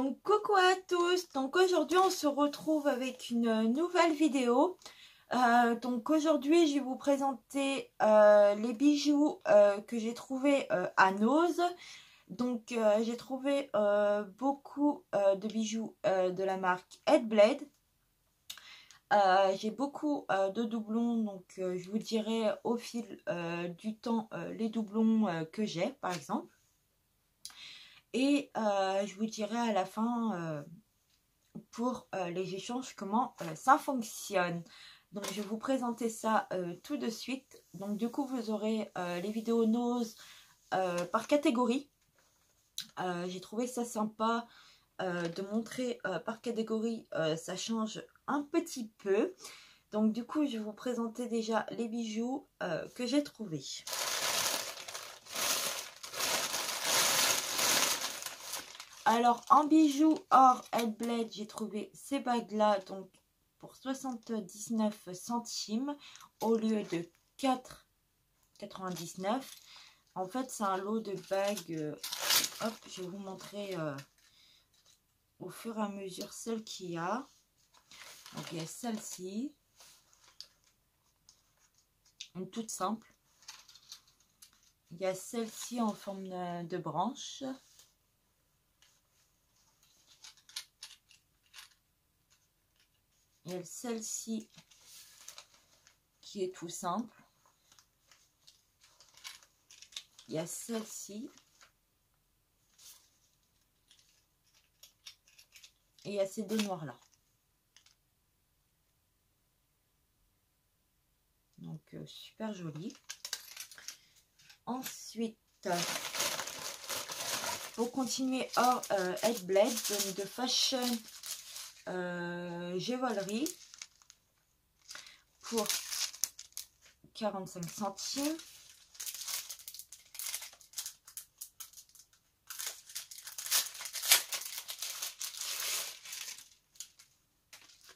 Donc coucou à tous, donc aujourd'hui on se retrouve avec une nouvelle vidéo. Donc aujourd'hui je vais vous présenter les bijoux que j'ai trouvés à Nose. Donc j'ai trouvé beaucoup de bijoux de la marque Headblade. J'ai beaucoup de doublons, donc je vous dirai au fil du temps les doublons que j'ai par exemple. Et je vous dirai à la fin pour les échanges comment ça fonctionne. Donc je vais vous présenter ça tout de suite. Donc du coup vous aurez les vidéos Nose par catégorie. J'ai trouvé ça sympa de montrer par catégorie, ça change un petit peu. Donc du coup je vais vous présenter déjà les bijoux que j'ai trouvés. Alors en bijoux hors Headblade, j'ai trouvé ces bagues là donc pour 79 centimes au lieu de 4,99. En fait c'est un lot de bagues. Hop, je vais vous montrer au fur et à mesure celle qu'il y a. Donc il y a celle-ci, une toute simple. Il y a celle-ci en forme de branche. Il y a celle-ci qui est tout simple. Il y a celle-ci. Et il y a ces deux noirs là. Donc super joli. Ensuite, pour continuer hors Headblade, de Fashion Jewelry pour 45 centimes.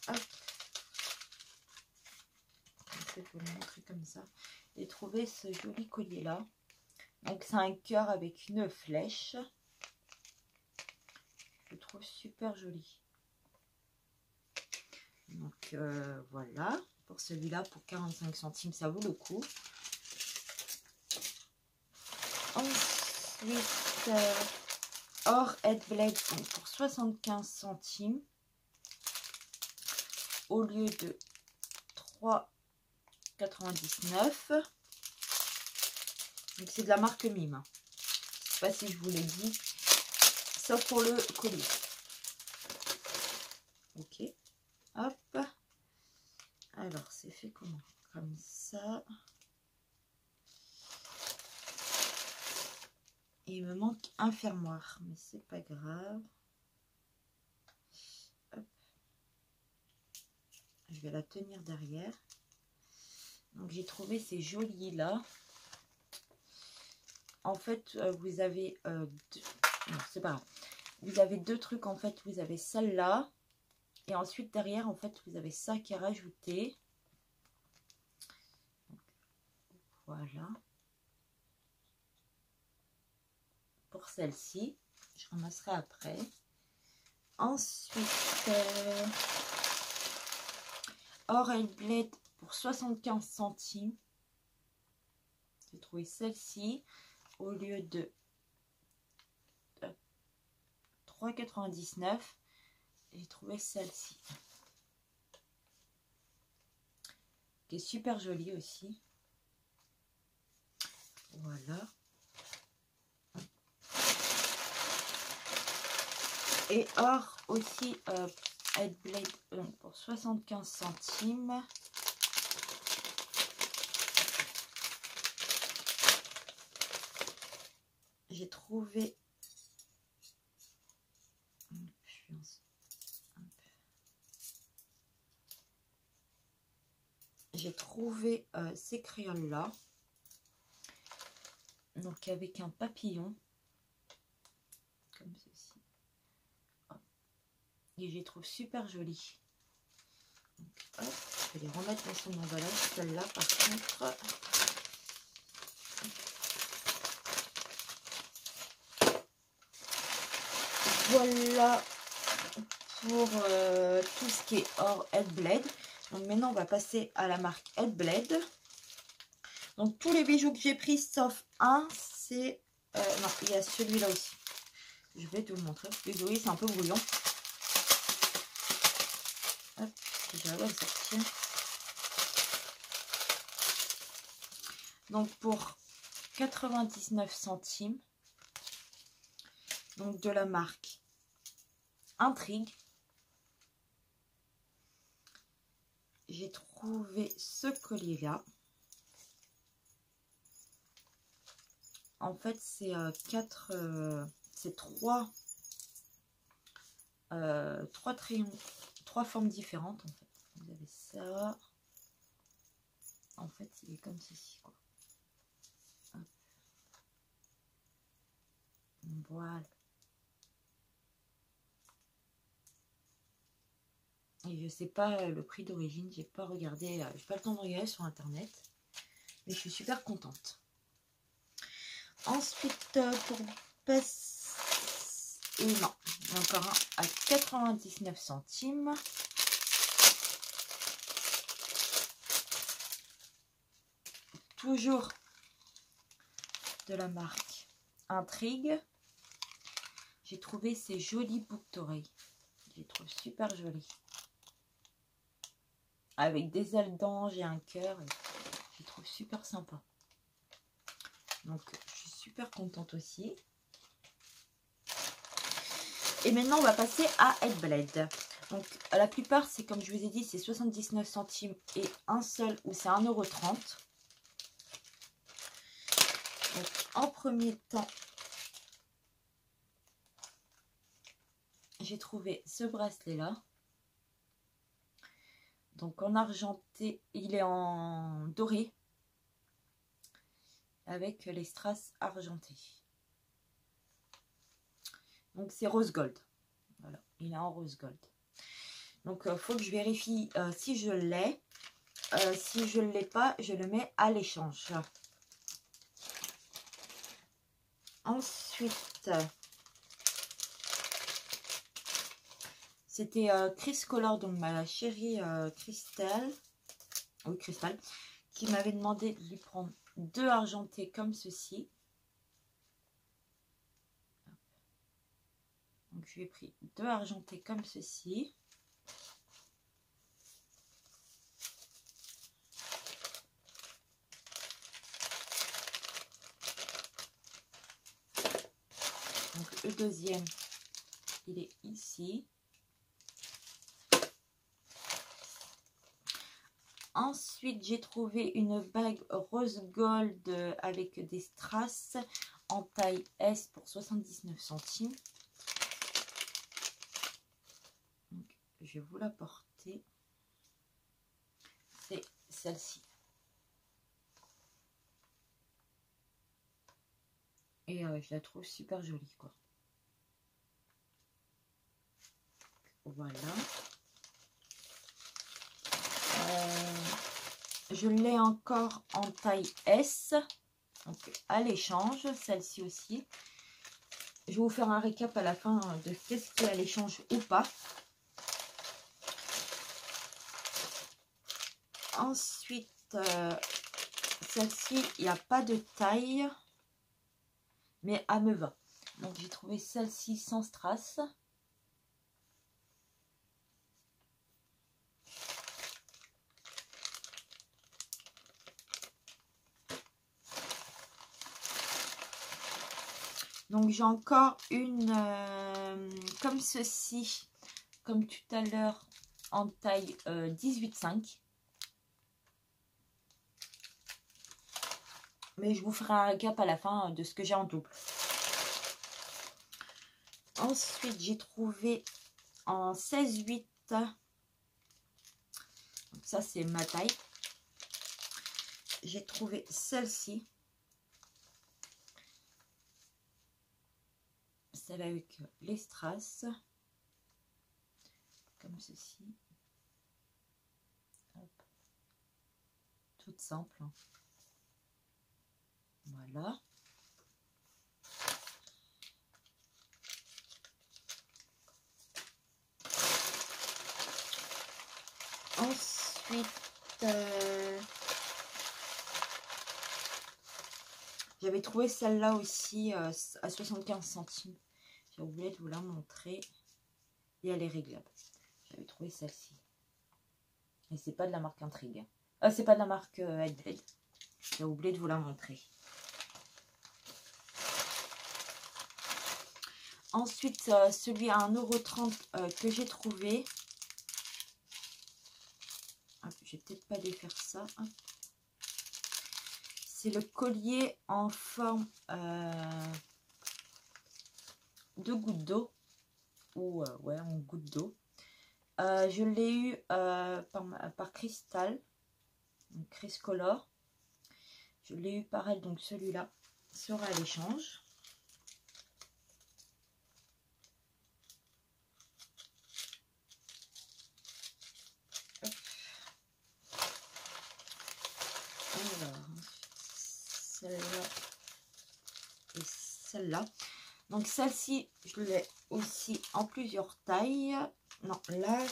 Hop. Je vais vous le montrer comme ça. J'ai trouvé ce joli collier là. Donc c'est un cœur avec une flèche. Je le trouve super joli. Donc voilà, pour celui-là, pour 45 centimes, ça vaut le coup. Ensuite, hors Headblade pour 75 centimes au lieu de 3,99. Donc c'est de la marque Mime. Je sais pas si je vous l'ai dit, sauf pour le collier. Ok. Hop. Alors, c'est fait comment? Comme ça. Et il me manque un fermoir, mais c'est pas grave. Hop. Je vais la tenir derrière. Donc, j'ai trouvé ces jolis là. En fait, vous avez deux... Non, c'est pas grave. Vous avez deux trucs, en fait. Vous avez celle-là. Et ensuite, derrière, en fait, vous avez ça qui est rajouté. Donc, voilà. Pour celle-ci. Je ramasserai après. Ensuite, hors Headblade pour 75 centimes. J'ai trouvé celle-ci au lieu de 3,99. J'ai trouvé celle-ci qui est super jolie aussi. Voilà. Et or aussi Headblade pour 75 centimes. J'ai trouvé ces créoles là, donc avec un papillon comme ceci, et je les trouve super jolies. Donc, hop, je vais les remettre dans son emballage. Celle-là par contre, voilà pour tout ce qui est or Headblade. Donc maintenant on va passer à la marque Headblade. Donc tous les bijoux que j'ai pris sauf un, c'est... non, il y a celui-là aussi. Je vais te le montrer. Désolé, c'est un peu brouillon. Hop, j'arrive à le sortir. Donc pour 99 centimes. Donc de la marque Intrigue. J'ai trouvé ce collier-là. En fait, c'est trois crayons, trois formes différentes. En fait, vous avez ça. En fait, il est comme ceci, quoi. Hop. Voilà. Et je sais pas le prix d'origine, j'ai pas regardé, j'ai pas le temps de regarder sur internet, mais je suis super contente. Ensuite, pour passer... Et non, il y en a encore un à 99 centimes. Toujours de la marque Intrigue. J'ai trouvé ces jolies boucles d'oreilles. Je les trouve super jolies. Avec des ailes d'ange et un cœur. Je les trouve super sympa. Donc, je suis super contente aussi. Et maintenant, on va passer à Headblade. Donc, la plupart, c'est comme je vous ai dit, c'est 79 centimes et un seul où c'est 1,30 €. Donc, en premier temps, j'ai trouvé ce bracelet-là. Donc, en argenté, il est en doré. Avec les strass argentés. Donc c'est rose gold. Voilà, il est en rose gold. Donc il faut que je vérifie si je l'ai. Si je ne l'ai pas, je le mets à l'échange. Ensuite, c'était Chris Color, donc ma chérie Cristal, oui Cristal, qui m'avait demandé de lui prendre deux argentés comme ceci. Donc je lui ai pris deux argentés comme ceci. Donc le deuxième, il est ici. Ensuite, j'ai trouvé une bague rose gold avec des strass en taille S pour 79 centimes. Donc, je vais vous la porter. C'est celle-ci. Et je la trouve super jolie, quoi. Voilà. Je l'ai encore en taille S. Donc à l'échange, celle-ci aussi. Je vais vous faire un récap à la fin de qu'est-ce qui est à l'échange ou pas. Ensuite, celle-ci, il n'y a pas de taille, mais elle me va. Donc j'ai trouvé celle-ci sans strass. Donc j'ai encore une comme ceci, comme tout à l'heure, en taille 18,5. Mais je vous ferai un récap à la fin de ce que j'ai en double. Ensuite, j'ai trouvé en 16,8. Donc ça, c'est ma taille. J'ai trouvé celle-ci. Celle avec les strass. Comme ceci. Hop. Toute simple. Voilà. Ensuite, j'avais trouvé celle-là aussi à 75 centimes. J'ai oublié de vous la montrer. Et elle est réglable. J'avais trouvé celle-ci. Et c'est pas de la marque Intrigue. C'est pas de la marque Headblade. J'ai oublié de vous la montrer. Ensuite, celui à 1,30 € que j'ai trouvé. Je vais peut-être pas défaire ça. C'est le collier en forme de goutte d'eau. Ou ouais, en goutte d'eau. Je l'ai eu par Crystal. Criscolor. Je l'ai eu par elle, donc celui-là sera à l'échange. Alors, celle-là et celle-là. Donc celle-ci, je l'ai aussi en plusieurs tailles. Non, là,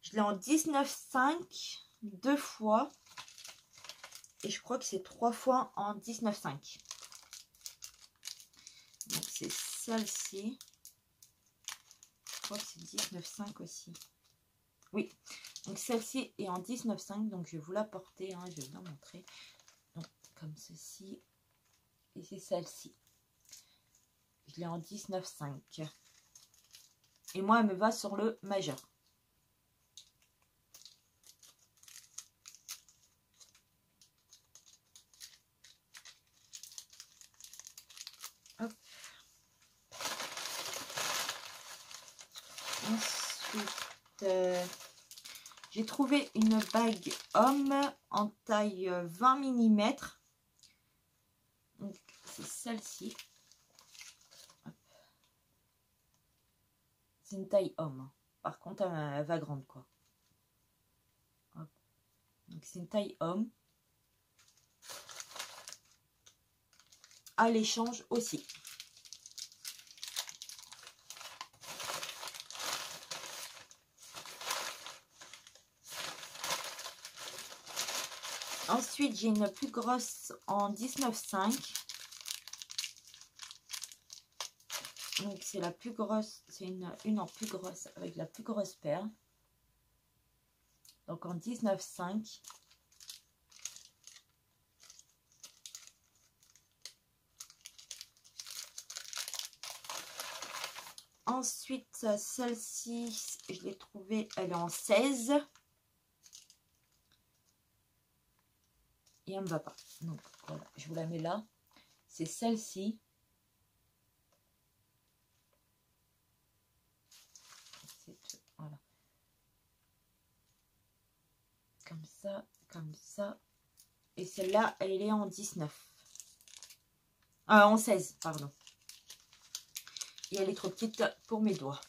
je l'ai en 19,5 deux fois. Et je crois que c'est 3 fois en 19,5. Donc c'est celle-ci. Je crois que c'est 19,5 aussi. Oui, donc celle-ci est en 19,5. Donc je vais vous la porter, hein, je vais vous la montrer. Donc comme ceci. Et c'est celle-ci. Je l'ai en 19,5. Et moi, elle me va sur le majeur. Hop. Ensuite, j'ai trouvé une bague homme en taille 20 mm. Donc, c'est celle-ci. C'est une taille homme. Par contre, elle va grande, quoi. Hop. Donc, c'est une taille homme. À l'échange aussi. Ensuite, j'ai une plus grosse en 19,5. Donc, c'est la plus grosse. C'est une en plus grosse avec la plus grosse perle. Donc, en 19,5. Ensuite, celle-ci, je l'ai trouvée, elle est en 16. Et elle ne me va pas. Donc, voilà, je vous la mets là. C'est celle-ci. Voilà. Comme ça, comme ça. Et celle-là, elle est en 19. En 16, pardon. Et elle est trop petite pour mes doigts.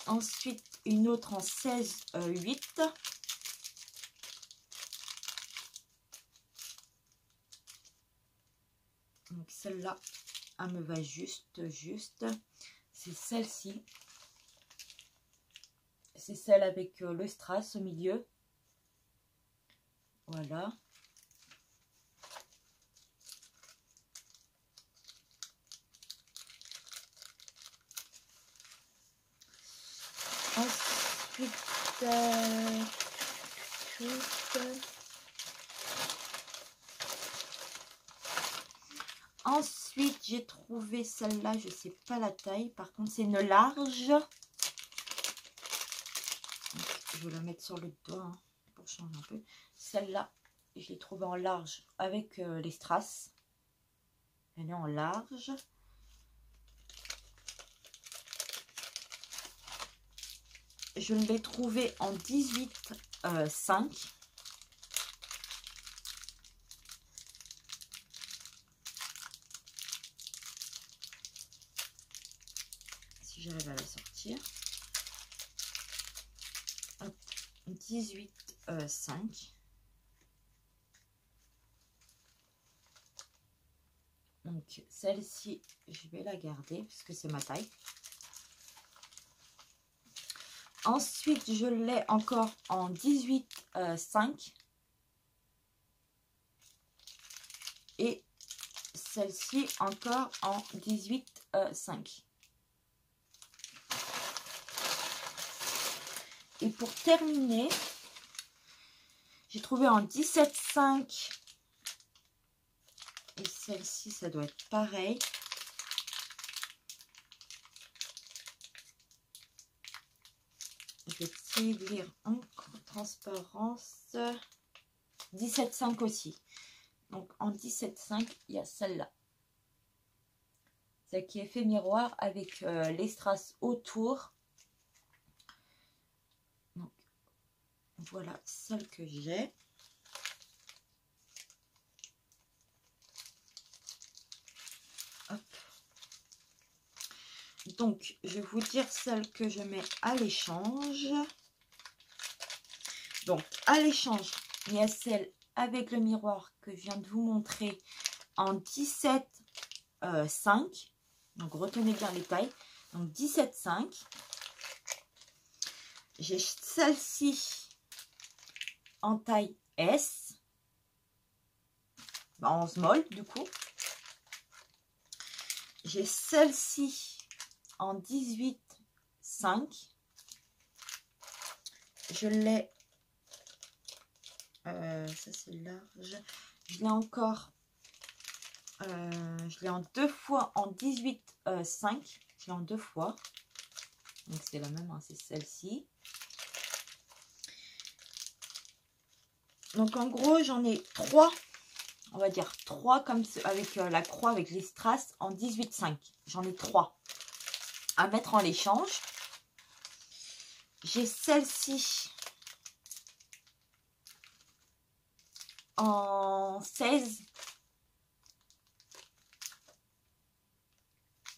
Ensuite, une autre en 16,8. Donc celle-là, elle me va juste. C'est celle-ci. C'est celle avec le strass au milieu. Voilà. Ensuite, j'ai trouvé celle-là, je sais pas la taille, par contre c'est une large. Je vais la mettre sur le doigt hein, pour changer un peu. Celle-là, je l'ai trouvée en large avec les strass. Elle est en large. Je l'ai trouvée en 18,5. Si j'arrive à la sortir. 18,5. Donc celle-ci, je vais la garder parce que c'est ma taille. Ensuite, je l'ai encore en 18,5. Et celle-ci encore en 18,5. Et pour terminer, j'ai trouvé en 17,5. Et celle-ci, ça doit être pareil. Je vais essayer de lire en transparence. 17,5 aussi. Donc en 17,5, il y a celle-là. Celle qui est fait miroir avec les strass autour. Donc voilà celle que j'ai. Hop. Donc je vais vous dire celle que je mets à l'échange. Donc à l'échange, il y a celle avec le miroir que je viens de vous montrer en 17,5. Donc retenez bien les tailles. Donc 17,5. J'ai celle-ci en taille S. En small du coup. J'ai celle-ci en 18,5. Je l'ai. Ça c'est large. Je l'ai encore. Je l'ai en 2 fois en 18,5. Je l'ai en 2 fois. Donc c'est la même, hein, c'est celle-ci. Donc en gros j'en ai 3. On va dire 3 comme avec la croix avec les strass en 18,5. J'en ai 3 à mettre en l'échange. J'ai celle-ci en 16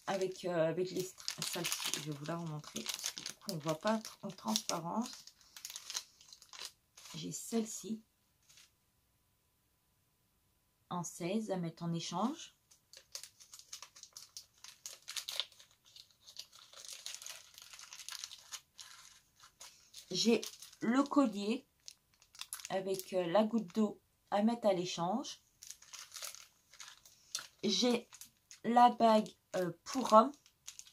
avec les strass. Je vais vous la remontrer parce que du coup on ne voit pas en transparence. J'ai celle-ci en 16 à mettre en échange. J'ai le collier avec la goutte d'eau à mettre à l'échange. J'ai la bague pour homme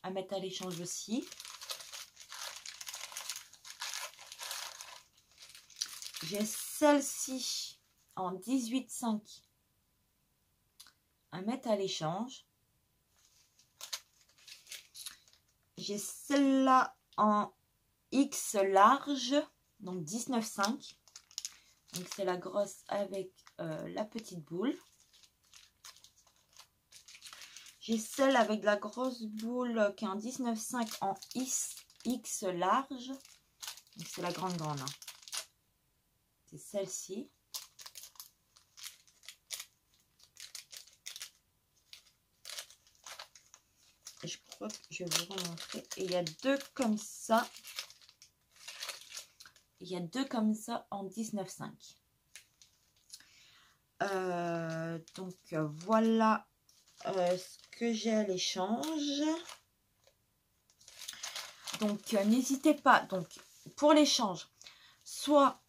à mettre à l'échange aussi. J'ai celle-ci en 18,5 à mettre à l'échange. J'ai celle-là en X large, donc 19,5. Donc c'est la grosse avec la petite boule. J'ai celle avec la grosse boule qui est en 19,5 en X large. Donc c'est la grande. Hein. C'est celle-ci. Et je crois que je vais vous remontrer. Et il y a 2 comme ça. Il y a 2 comme ça en 19,5. Donc voilà ce que j'ai à l'échange. Donc n'hésitez pas. Donc pour l'échange, soit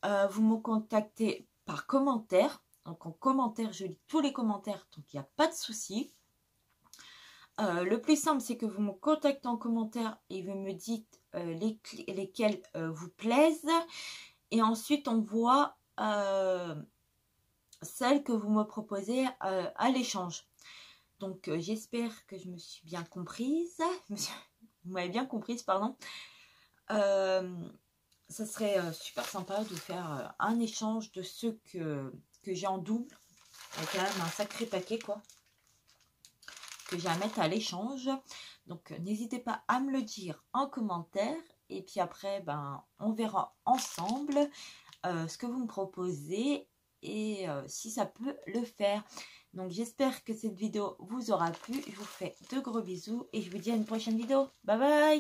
vous me contactez par commentaire. Donc en commentaire, je lis tous les commentaires. Donc il n'y a pas de souci. Le plus simple, c'est que vous me contactez en commentaire et vous me dites lesquels vous plaisent. Et ensuite, on voit celles que vous me proposez à l'échange. Donc, j'espère que je me suis bien comprise. Vous m'avez bien comprise, pardon. Ça serait super sympa de faire un échange de ceux que j'ai en double. Il y a quand même un sacré paquet, quoi, que j'ai à mettre à l'échange. Donc n'hésitez pas à me le dire en commentaire. Et puis après, ben, on verra ensemble ce que vous me proposez et si ça peut le faire. Donc j'espère que cette vidéo vous aura plu. Je vous fais de gros bisous et je vous dis à une prochaine vidéo. Bye bye!